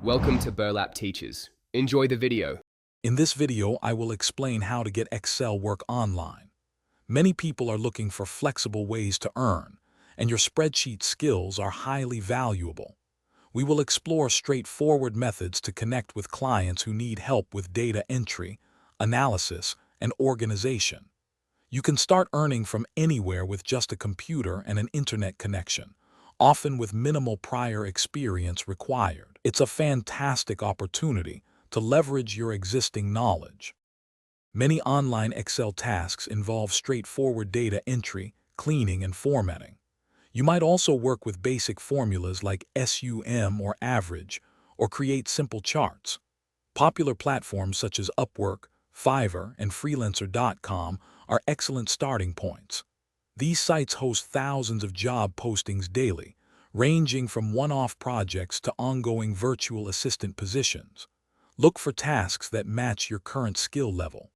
Welcome to Burlap Teachers. Enjoy the video. In this video, I will explain how to get Excel work online. Many people are looking for flexible ways to earn, and your spreadsheet skills are highly valuable. We will explore straightforward methods to connect with clients who need help with data entry, analysis, and organization. You can start earning from anywhere with just a computer and an internet connection, often with minimal prior experience required. It's a fantastic opportunity to leverage your existing knowledge. Many online Excel tasks involve straightforward data entry, cleaning, and formatting. You might also work with basic formulas like SUM or average, or create simple charts. Popular platforms such as Upwork, Fiverr, and freelancer.com are excellent starting points. These sites host thousands of job postings daily, ranging from one-off projects to ongoing virtual assistant positions. Look for tasks that match your current skill level.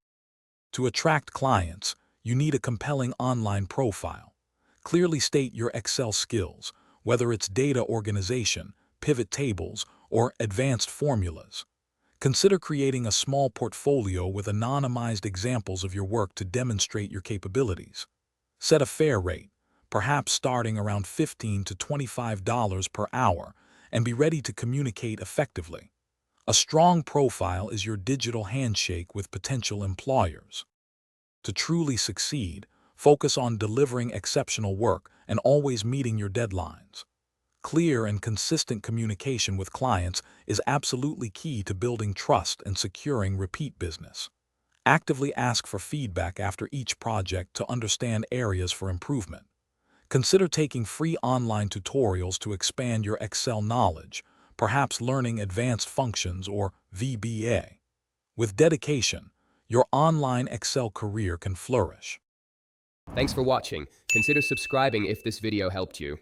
To attract clients, you need a compelling online profile. Clearly state your Excel skills, whether it's data organization, pivot tables, or advanced formulas. Consider creating a small portfolio with anonymized examples of your work to demonstrate your capabilities. Set a fair rate, perhaps starting around $15 to $25 per hour, and be ready to communicate effectively. A strong profile is your digital handshake with potential employers. To truly succeed, focus on delivering exceptional work and always meeting your deadlines. Clear and consistent communication with clients is absolutely key to building trust and securing repeat business. Actively ask for feedback after each project to understand areas for improvement. Consider taking free online tutorials to expand your Excel knowledge, perhaps learning advanced functions or VBA. With dedication, your online Excel career can flourish. Thanks for watching. Consider subscribing if this video helped you.